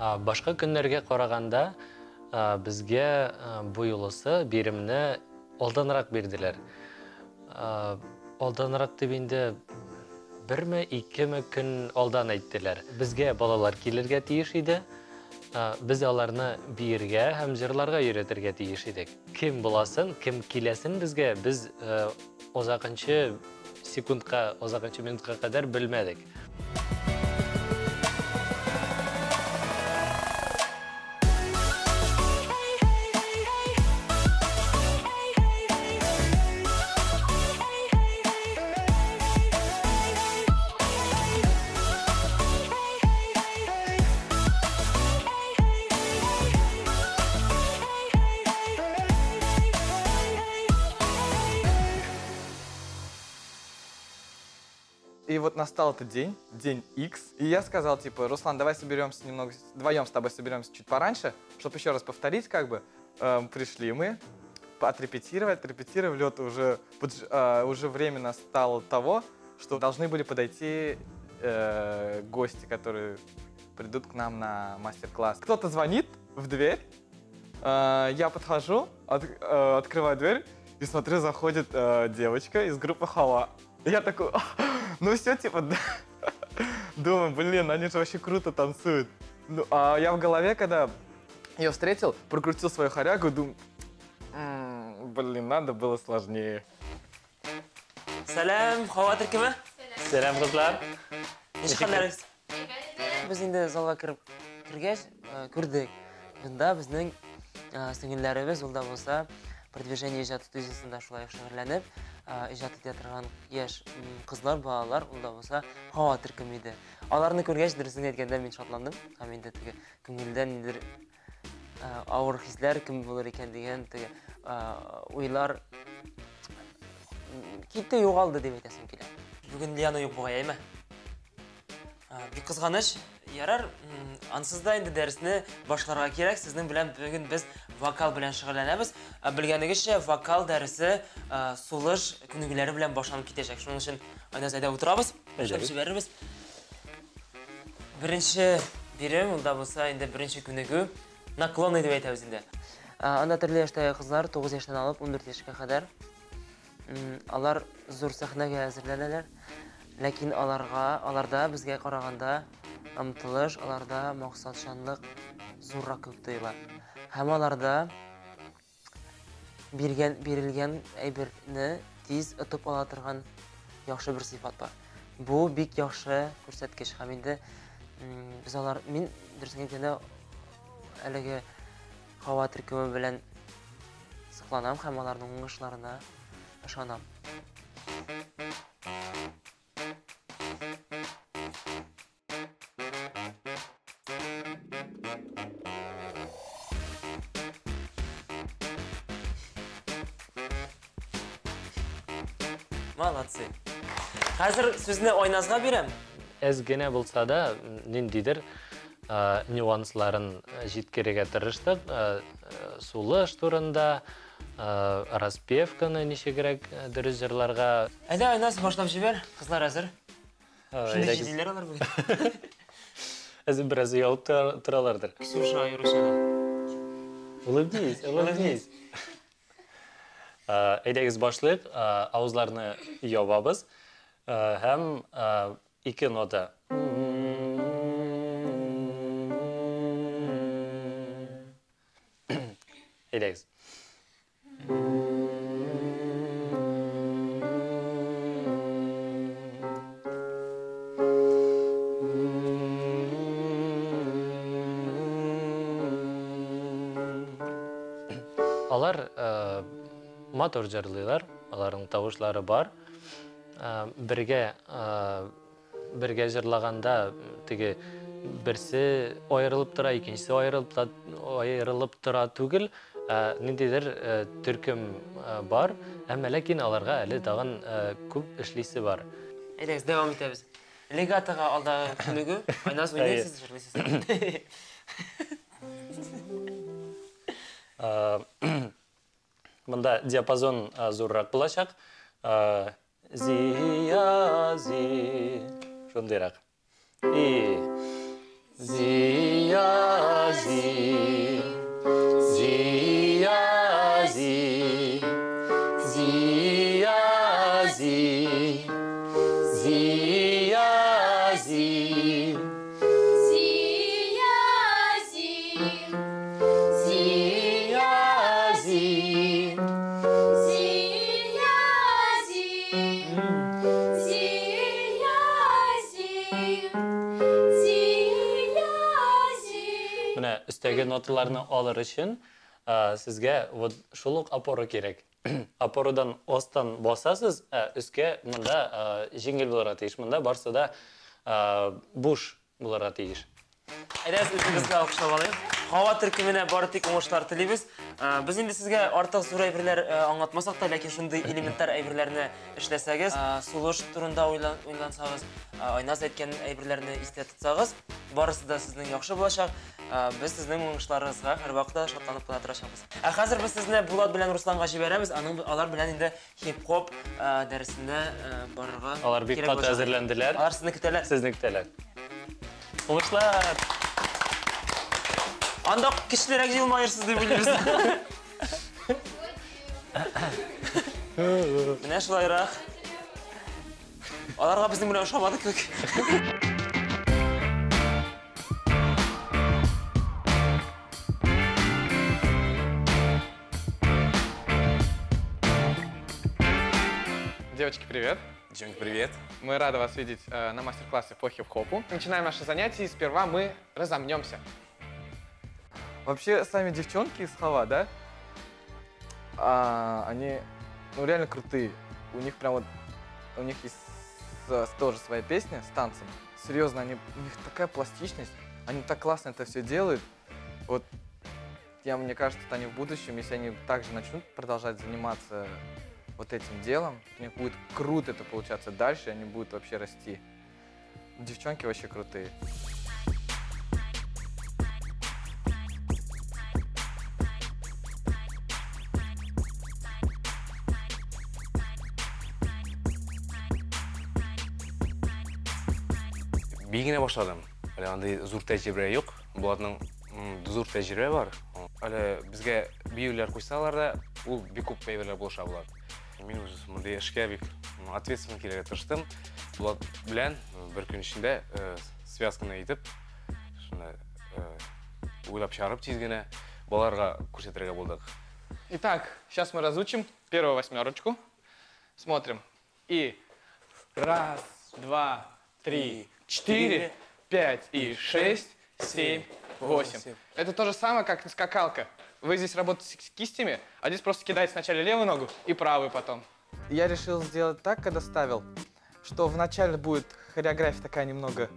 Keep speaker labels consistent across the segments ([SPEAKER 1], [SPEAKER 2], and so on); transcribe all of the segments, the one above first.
[SPEAKER 1] Башка көннәргә караганда безгә бу юлысы биремне алданрак бирделәр. Алданрак дип инде 1-2 көн алдан әйттеләр. Безгә балалар килергә тиеш иде. Biz аларны биергә һәм җырларга өйрәтергә тиеш идек. Кем буласын, кем киләсен безгә без озакынчы секундка, озакынчы минутка кадәр белмәдек.
[SPEAKER 2] И вот настал этот день, день X, и я сказал, типа, Руслан, давай соберемся немного, вдвоем с тобой соберемся чуть пораньше, чтобы еще раз повторить, как бы. Пришли мы, отрепетировали лед, уже время настало того, что должны были подойти гости, которые придут к нам на мастер-класс. Кто-то звонит в дверь, я подхожу, открываю дверь, и смотрю, заходит девочка из группы Хава. Я такой, ну все, типа, думаю, блин, они же вообще круто танцуют. Ну, а я в голове, когда ее встретил, прокрутил свою хорягу, думаю, блин, надо было сложнее.
[SPEAKER 3] Салам, Хава Төркеме.
[SPEAKER 1] Сәлам кызлар.
[SPEAKER 3] Нишкаларыз? Без инде залга кергәч күрдек. Монда безнең сеңгелләребез улда булса продвижение иҗат студиясендә шулай шөгыльләнеп, иҗат итә торган яшь кызлар, балалар улда булса Хава Төркеме иде. Аларны күргәч, дөресен әйткәндә мин шатландым. Һәм инде теге күңелдән ниндидер авыр хисләр кем булыр икән дигән теге уйлар китте, югалды дип әйтәсем килә. Бүген Лиана юк бугайме? Бик кызганыч. Ярар, ансыз да инде дәресне башларга кирәк. Сезнең белән бүген без вокал белән шөгыльләнәбез. Белгәнегезчә, вокал дәресе сулыш күнегүләре белән башланып китәчәк. Шуның өчен Айназ әйдә утырабыз, җибәрербез. Беренче бирем, улда булса инде беренче күнегү наклонный дип әйтәбез инде. Анда төрле яшьтәге кызлар 9 яшьтән алып 14 яшькә кадәр алар зур сәхнәгә әзерләнәләр. Ләкин аларда безгә караганда омтылыш, аларда максатчанлык зуррак күп тоела. Һәм аларда бирелгән әйберне тиз отып ала торган яхшы бер сыйфат бар. Бу бик яхшы күрсәткеч. Һәм инде мин дөресен әйткәндә әлеге Хава Төркеме белән сокланам һәм аларның уңышларына ышанам. Молодцы. Хәзер сүзне Айназга бирәм.
[SPEAKER 1] Әз генә булса да ниндидер нюансларын җиткерергә тырыштык. Сулыш турында, распевканы ничегрәк дөрес җырларга.
[SPEAKER 3] Әйдә, Айназ, башлап җибәр. Кызлар хәзер. Шундый җидиләр алар бүген.
[SPEAKER 1] Әзер бераз ялып торалардыр.
[SPEAKER 3] Ксюша Ярушина.
[SPEAKER 1] Улыбнись. Әйдәгез башлыйк, авызларны ябабыз һәм 2 нота. Әйдәгез. Алар матур җырлыйлар, аларның тавышлары бар. Бергә җырлаганда теге берсе аерылып тора, икенчесе аерылып тора түгел. Ниндидер төркем бар, әмма ләкин аларга әле тагын күп эшлисе бар.
[SPEAKER 3] Әйдәгез, дәвам итәбез. Легатога алдагы күнегү, Айназ уйнайсыз, җырлыйсыз.
[SPEAKER 1] Монда диапазон зуррак булачак. Зия, шундыйрак. И зия Міне үстегі ноталарны алыр үшін сізге вот шулық опора керек. Опорадан остан басасыз, үстке мұнда жеңіл боларға тиіш. Мұнда барса да буш боларға тиіш.
[SPEAKER 3] Әйдәс, үзіңізге алқышлап алайық. Хава түркімене бары тек оңышлар тілейбіз. Біз енді сізге артық зор әйбірлер аңлатмасақ та, ләкин шундай элементтар әйбірлеріне ішләсәгіз, сулыш турында ойлансағыз, Айназ әйткән әйбірлеріне истә тұтсағыз, барысы да сіздің яқшы болашақ. Біз сіздің оңышларыңызға һәр вакытта шатланып кына торачакбыз. Хәзер біз сезне Булат белән Русланга җибәрәбез. Алар белән инде хип-хоп дәресендә барырга.
[SPEAKER 1] Алар бик каты әзерләнделәр.
[SPEAKER 3] Алар сезне көтәләр.
[SPEAKER 1] Сезне көтәләр. Уңышлар!
[SPEAKER 3] Анда кичлерәк җылмаерсыз дип уйлыйбыз. Менә шулайрак. Аларга безнең белән ошамады кебек.
[SPEAKER 2] Девочки, привет!
[SPEAKER 4] Девчонки, привет.
[SPEAKER 2] Мы рады вас видеть на мастер-классе по хип-хопу. Начинаем наше занятие, и сперва мы разомнемся. Вообще, сами девчонки из Хава, да? Они, ну, реально крутые. У них прям вот, у них есть тоже своя песня с танцем. Серьезно, у них такая пластичность, они так классно это все делают. Вот, мне кажется, что они в будущем, если они также начнут продолжать заниматься вот этим делом, у них будет круто это получаться дальше, они будут вообще расти. Девчонки вообще крутые.
[SPEAKER 4] Бигине башладым. Әле андай зур тәҗрибә юк. Булатның зур тәҗрибә бар. Әле безгә биюләр куйсалар да, ул бик күп әйберләр булыша булат. Мин үз мондый эшкә бик ответственно килергә тырыштым. Булат белән бер көн эчендә связканы итеп, шуны уйлап чыгарып тиз генә балаларга күрсәтергә булдык.
[SPEAKER 2] Итак, сейчас мы разучим первую восьмерочку. Смотрим. И раз, два, три, 4, 5 и 6, 7, 8. Это то же самое, как скакалка. Вы здесь работаете с кистями, а здесь просто кидаете сначала левую ногу и правую потом. Я решил сделать так, когда ставил, что вначале будет хореография такая немного,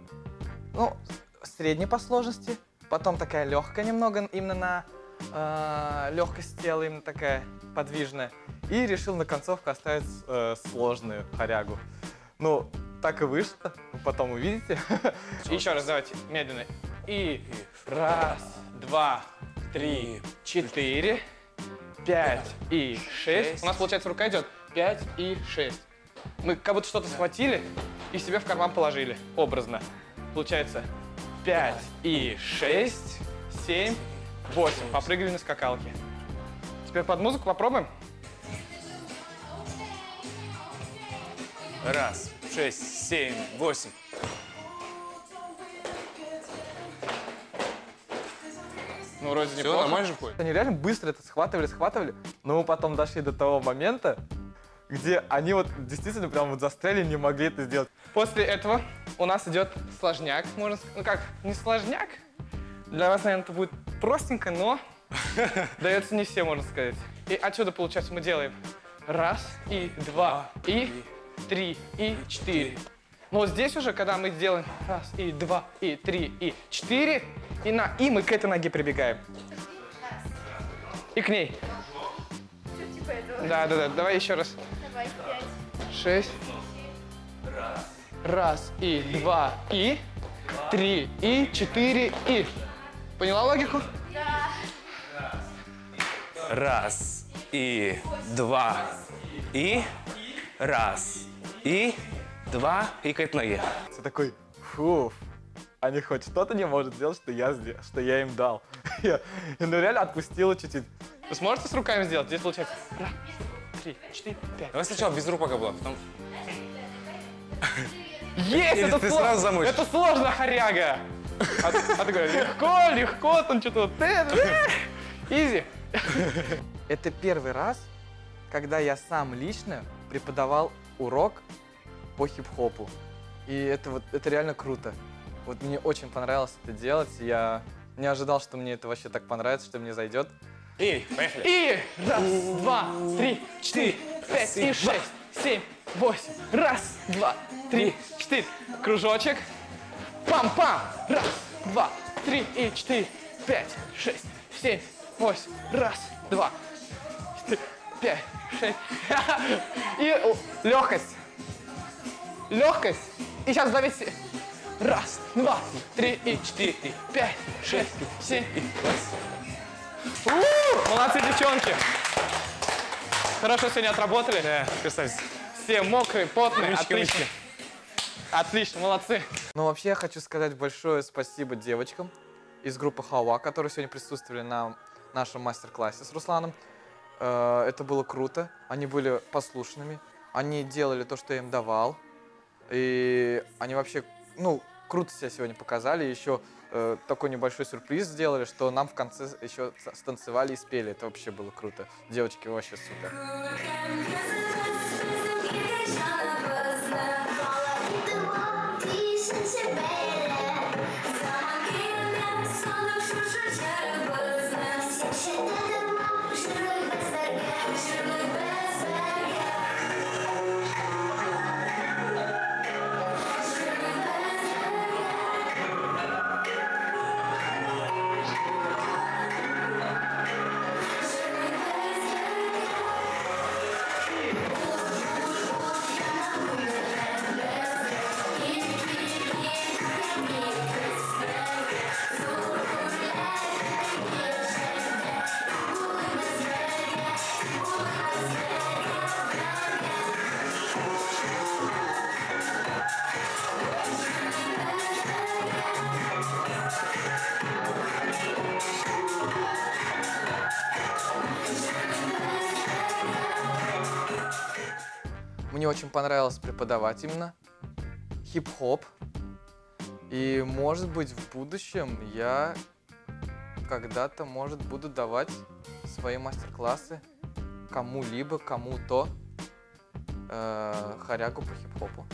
[SPEAKER 2] ну, средней по сложности, потом такая легкая немного, именно на легкость тела, именно такая подвижная. И решил на концовку оставить сложную хорягу. Ну, так и вышло, потом увидите. Еще раз давайте, медленно. И раз, два, три, 4, 5 и 6. У нас, получается, рука идет 5 и 6. Мы как будто что-то схватили и себе в карман положили, образно. Получается 5 и 6, 7, 8. Попрыгали на скакалке. Теперь под музыку попробуем.
[SPEAKER 4] Раз, 6, 7, 8.
[SPEAKER 2] Ну, вроде
[SPEAKER 4] Все,
[SPEAKER 2] неплохо.
[SPEAKER 4] нормально же входит?
[SPEAKER 2] Они реально быстро это схватывали, но мы потом дошли до того момента, где они вот действительно прям вот застряли, не могли это сделать. После этого у нас идет сложняк, можно сказать. Ну как, не сложняк. Для вас, наверное, это будет простенько, но дается не все, можно сказать. И отсюда, получается, мы делаем раз, и два, и три, и 4. Но вот здесь уже, когда мы делаем раз, и два, и три, и 4, и мы к этой ноге прибегаем. И к ней.
[SPEAKER 5] Типа этого.
[SPEAKER 2] Да. Давай еще раз.
[SPEAKER 5] Давай, 5.
[SPEAKER 2] 6. Раз, и два, и 3, и 4, и. Поняла логику?
[SPEAKER 5] Да.
[SPEAKER 4] Раз, и два, и раз, и два, и к этой ноге.
[SPEAKER 2] Ты такой, фу, они хоть что-то не могут сделать, что я им дал. Я ну реально отпустила чуть-чуть. Вы сможете с руками сделать? Здесь получается. Раз, 3, 4, 5.
[SPEAKER 4] Давай сначала без рук пока было, потом...
[SPEAKER 2] Есть!
[SPEAKER 4] Или
[SPEAKER 2] Это
[SPEAKER 4] ты
[SPEAKER 2] сложно!
[SPEAKER 4] сразу замочишь?
[SPEAKER 2] Это сложно, хоряга! А ты говоришь, легко, там что-то... Изи! Это первый раз, когда я сам лично преподавал урок по хип-хопу. И это реально круто. Вот мне очень понравилось это делать. Я не ожидал, что мне это вообще так понравится, что мне зайдет.
[SPEAKER 4] И, поехали.
[SPEAKER 2] И раз, два, 3, 4, 5 и 6, 7, 8. Раз, два, 3, 4. Кружочек. Пам-пам. Раз, два, 3 и 4, 5, 6, 7, 8. Раз, два, 4, 5, 6. И легкость. Легкость. И сейчас давите. Раз, два, 3 и 4, 5, 6, 7 и 8. Молодцы, девчонки! Хорошо сегодня отработали.
[SPEAKER 4] Да, красавица.
[SPEAKER 2] Все мокрые, потные,
[SPEAKER 4] Ручки,
[SPEAKER 2] отлично.
[SPEAKER 4] ручки.
[SPEAKER 2] Отлично, молодцы. Ну, вообще, я хочу сказать большое спасибо девочкам из группы Хауа, которые сегодня присутствовали на нашем мастер-классе с Русланом. Это было круто. Они были послушными. Они делали то, что я им давал. И они вообще, ну, круто себя сегодня показали. Еще такой небольшой сюрприз сделали, что нам в конце еще станцевали и спели. Это вообще было круто. Девочки, вообще супер. Мне очень понравилось преподавать именно хип-хоп. И, может быть, в будущем я когда-то, может, буду давать свои мастер-классы кому-либо, кому-то хорягу по хип-хопу.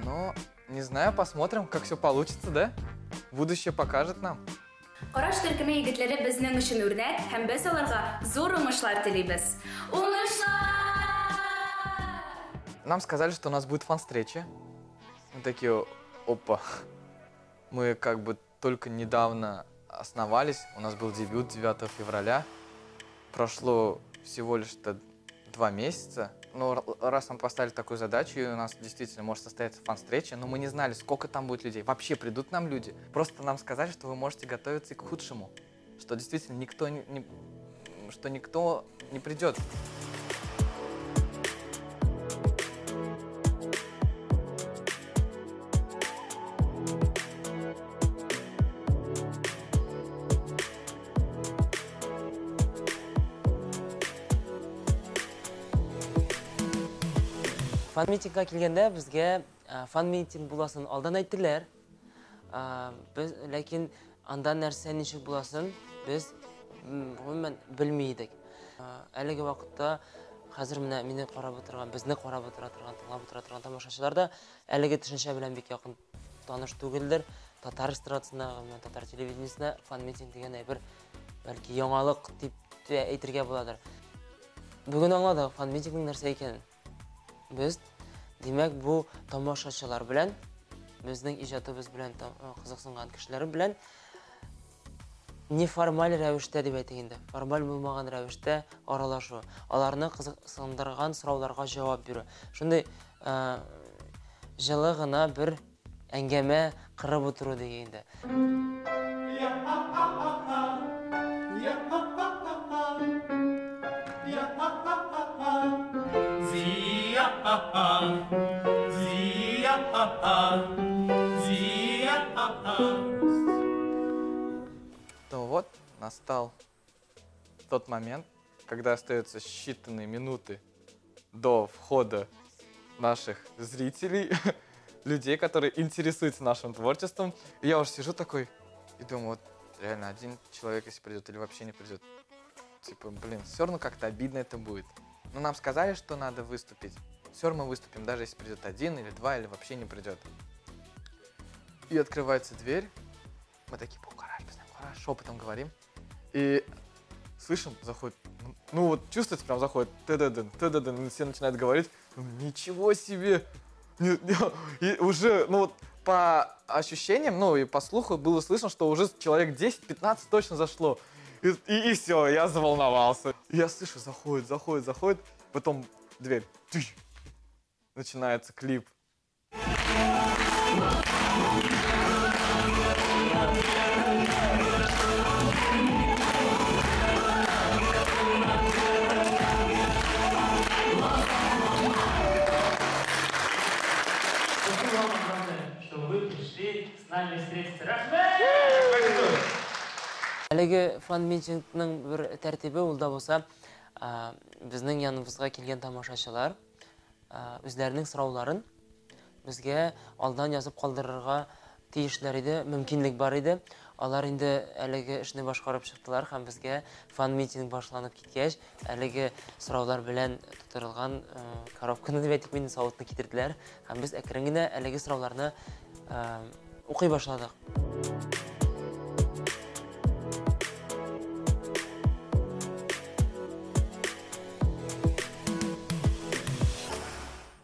[SPEAKER 2] Но, не знаю, посмотрим, как все получится, да? Будущее покажет нам.
[SPEAKER 6] Караш төркеме егетләре безнең өчен үрнәк һәм без аларга зур уңышлар телибез. Уңышлар!
[SPEAKER 2] Нам сказали, что у нас будет фан-встреча. Мы такие, опа. Мы как бы только недавно основались. У нас был дебют 9 февраля. Прошло всего лишь 2 месяца. Но раз нам поставили такую задачу, и у нас действительно может состояться фан-встреча, но мы не знали, сколько там будет людей. Вообще придут нам люди. Просто нам сказали, что вы можете готовиться и к худшему. Что действительно никто не придет.
[SPEAKER 3] Фан-митингка килгәндә безгә фан-митинг буласын алдан әйттеләр. Без ләкин анда нәрсә ничек буласын без гомумән белми идек. Әлеге вакытта хәзер менә мине карап утырган, безне карап утыра торган, тыңлап утыра торган тамашачылар да әлеге төшенчә белән бик якын таныш түгелдер. Татар эстрадасына, татар телевидениесенә фан-митинг дигән әйбер бәлки яңалык дип әйтергә буладыр. Бүген аңладык фан-митингның нәрсә икәнен. Biz, demək bu tamaşaçılar белән, безнең иҗатыбыз белән кызыксынган кешеләр белән неформаль рәвештә дип әйтик инде. Формаль булмаган рәвештә аралашу, аларны кызыксындырган сорауларга җавап бирү. Шундый җылы гына бер әңгәмә кырып утыру дигән инде.
[SPEAKER 2] Ну вот, настал тот момент, когда остаются считанные минуты до входа наших зрителей, людей, которые интересуются нашим творчеством. И я уже сижу такой и думаю, вот реально один человек, если придет или вообще не придет, типа, блин, все равно как-то обидно это будет. Но нам сказали, что надо выступить. Все равно мы выступим, даже если придет один или два, или вообще не придет. И открывается дверь. Мы такие, кураж, шепотом говорим. И слышим, заходит, ну вот чувствуется, прям заходит, ты-да-дын, и все начинают говорить, ничего себе! И уже, ну вот по ощущениям, ну и по слуху было слышно, что уже человек 10-15 точно зашло. И все, я заволновался. И я слышу, заходит, потом дверь, начинается клип.
[SPEAKER 7] Спасибо вам огромное, что вы пришли с нами встретиться. Рахмет!
[SPEAKER 3] Әлеге фан-митингның бер тәртибе ул да булса, безнең яныбызга килгән тамашачылар үзләренең сорауларын безгә алдан язып калдырырга тиешләр иде, мөмкинлек бар иде. Алар инде әлеге эшне башкарып чыктылар һәм безгә фан-митинг башланып киткәч, әлеге сораулар белән тутырылган коробканы дип әйтик, мине савытны китерделәр һәм без әкрен генә әлеге сорауларны укый башладык.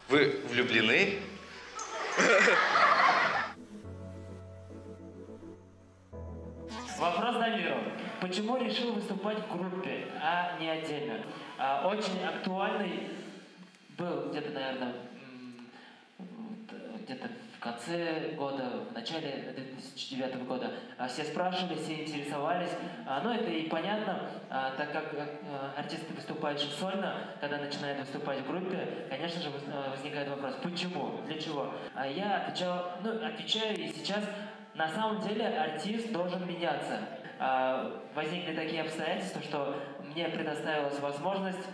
[SPEAKER 4] Вы влюблены?
[SPEAKER 7] Вопрос Дамиру. Почему решил выступать в группе, а не отдельно? Очень актуальный был где-то, наверное, где-то в конце года, в начале 2009 года. Все спрашивали, все интересовались. Ну, это и понятно, так как артисты, выступающие сольно, когда начинают выступать в группе, конечно же, возникает вопрос, почему, для чего? А я отвечаю и сейчас. На самом деле артист должен меняться. Возникли такие обстоятельства, что мне предоставилась возможность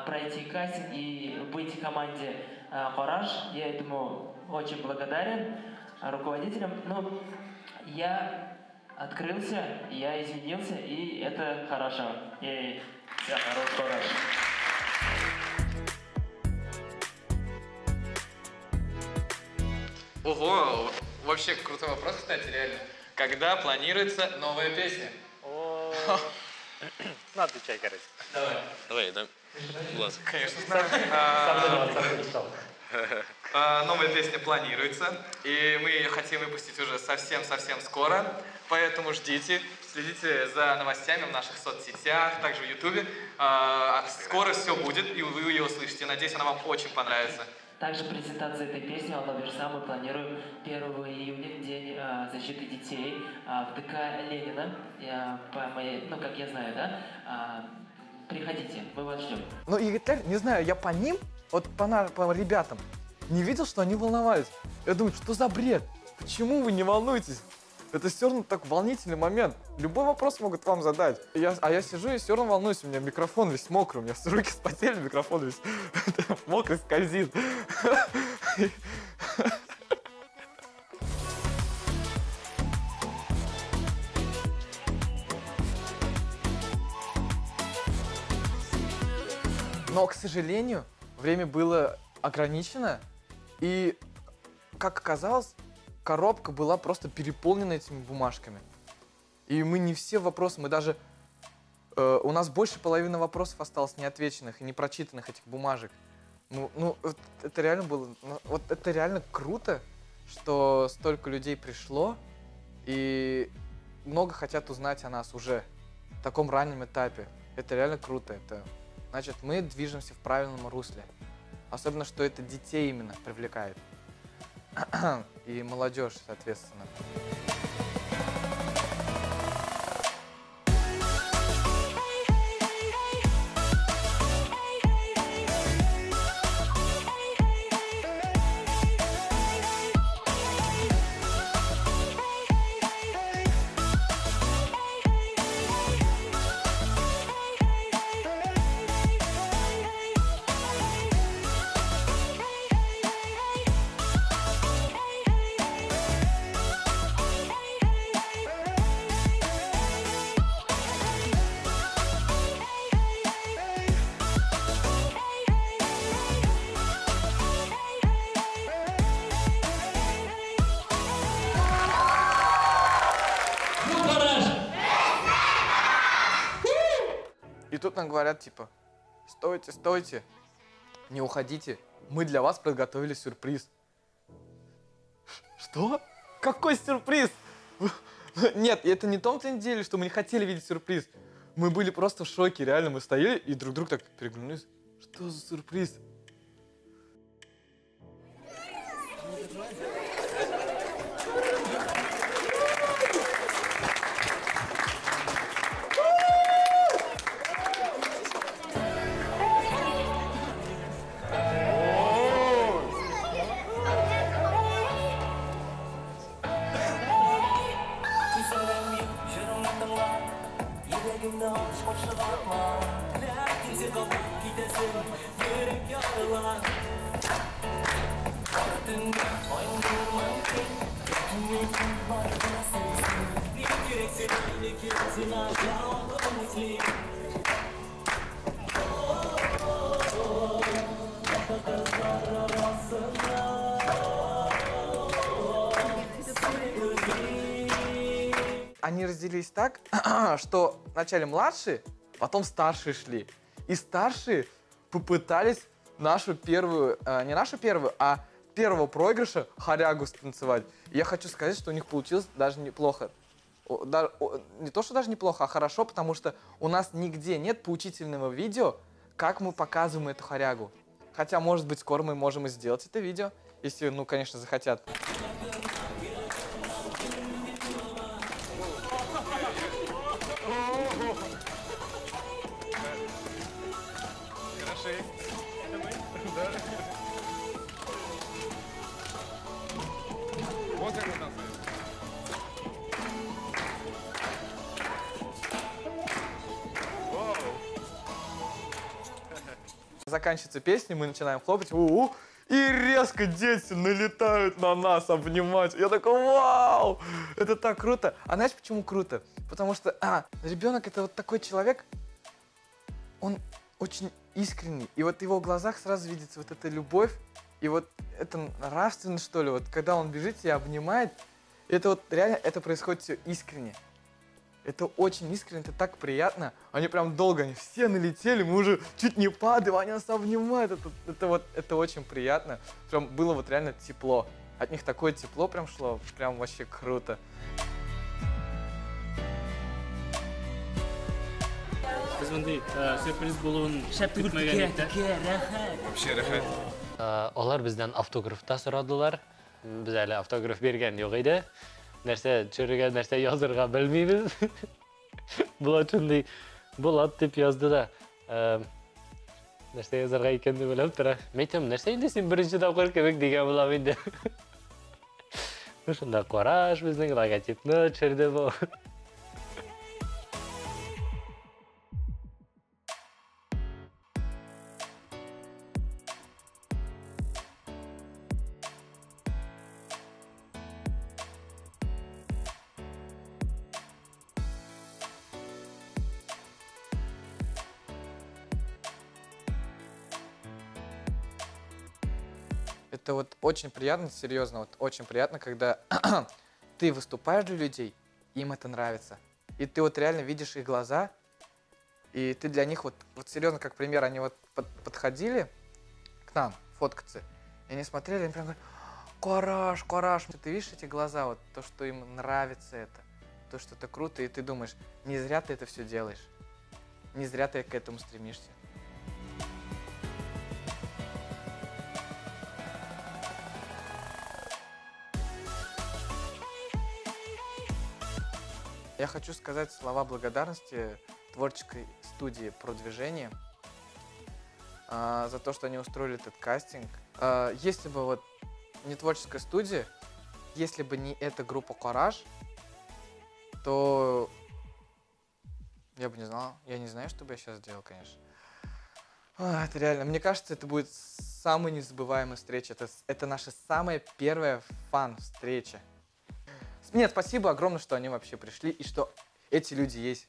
[SPEAKER 7] пройти кастинг и быть в команде «Кураж». Я этому очень благодарен руководителям. Но я открылся, я извинился, и это хорошо. И все, хорош, «Кураж».
[SPEAKER 2] Ого, вообще крутой вопрос, кстати, реально. Когда планируется новая песня?
[SPEAKER 1] Ну, отвечай, короче.
[SPEAKER 4] Давай, да. Глаз.
[SPEAKER 2] Конечно, знаю. Новая песня планируется, и мы ее хотим выпустить уже совсем-совсем скоро, поэтому ждите, следите за новостями в наших соцсетях, также в Ютубе. Скоро все будет, и вы ее услышите. Надеюсь, она вам очень понравится.
[SPEAKER 7] Также презентация этой песни «Алла Верса» мы планируем 1 июня, День защиты детей, в ДК Ленина, как я знаю, да? Приходите, мы вас ждем.
[SPEAKER 2] Ну и не знаю, я по ним, вот по ребятам, не видел, что они волновались. Я думаю, что за бред? Почему вы не волнуетесь? Это все равно так волнительный момент. Любой вопрос могут вам задать. Я сижу и все равно волнуюсь. У меня микрофон весь мокрый. У меня руки вспотели, микрофон весь мокрый, скользит. Но, к сожалению, время было ограничено. И, как оказалось, коробка была просто переполнена этими бумажками. И мы не все вопросы, мы даже... у нас больше половины вопросов осталось неотвеченных и непрочитанных этих бумажек. Это реально было... Вот это реально круто, что столько людей пришло и много хотят узнать о нас уже в таком раннем этапе. Это реально круто. Значит, мы движемся в правильном русле. Особенно, что это детей именно привлекает. И молодежь, соответственно. тут нам говорят, типа, стойте, стойте, не уходите, мы для вас подготовили сюрприз. Что? Какой сюрприз? Нет, это не в том-то деле, что мы не хотели видеть сюрприз. Мы были просто в шоке, реально, мы стояли и друг так переглянулись. Что за сюрприз? Они разделились так, что вначале младшие, потом старшие шли. И старшие попытались нашу первую, не нашу первую, а первого проигрыша хорягу станцевать. И я хочу сказать, что у них получилось даже неплохо. Не то, что даже неплохо, а хорошо, потому что у нас нигде нет поучительного видео, как мы показываем эту хорягу. Хотя, может быть, скоро мы можем и сделать это видео, если, ну, конечно, захотят. Заканчивается песня, мы начинаем хлопать, у-у, и резко дети налетают на нас, обнимать. Я такой, вау, это так круто. А знаешь, почему круто? Потому что ребенок это вот такой человек, он очень искренний. И вот в его глазах сразу видится вот эта любовь, и вот это нравственность, что ли, вот когда он бежит и обнимает, это вот реально, это происходит все искренне. Это очень искренне, это так приятно. Они прям долго, они все налетели, мы уже чуть не падаем, они нас обнимают. Это очень приятно. Прям было вот реально тепло. От них такое тепло прям шло, прям вообще круто.
[SPEAKER 8] Biz bunday syurpriz bo'luvini kutmagan edik.
[SPEAKER 4] Вообще, рахмет.
[SPEAKER 1] Алар бездән автограф та сорадылар. Без әле автограф биргән юк иде. Нәрсә төшерергә, нәрсә язырга белмибез. Булат шундый Булат дип язды да. Нәрсә язарга икәнне белеп тора. Мәйтәм, нәрсә инде син беренче тапкыр кебек дигән булам инде. Шунда караш безнең логотипны төшерде бу.
[SPEAKER 2] Это вот очень приятно, серьезно, вот очень приятно, когда ты выступаешь для людей, им это нравится. И ты вот реально видишь их глаза, и ты для них вот серьезно, как пример, они вот подходили к нам фоткаться, и они смотрели, они прям говорят, Кураж, Кураж. Ты видишь эти глаза, вот то, что им нравится это, то, что это круто, и ты думаешь, не зря ты это все делаешь, не зря ты к этому стремишься. Я хочу сказать слова благодарности творческой студии «Продвижение» за то, что они устроили этот кастинг. Если бы вот не творческая студия, если бы не эта группа «Кураж», то я бы не знал. Я не знаю, что бы я сейчас сделал, конечно. Это реально. Мне кажется, это будет самая незабываемая встреча. Это наша самая первая фан-встреча. Нет, спасибо огромное, что они вообще пришли и что эти люди есть.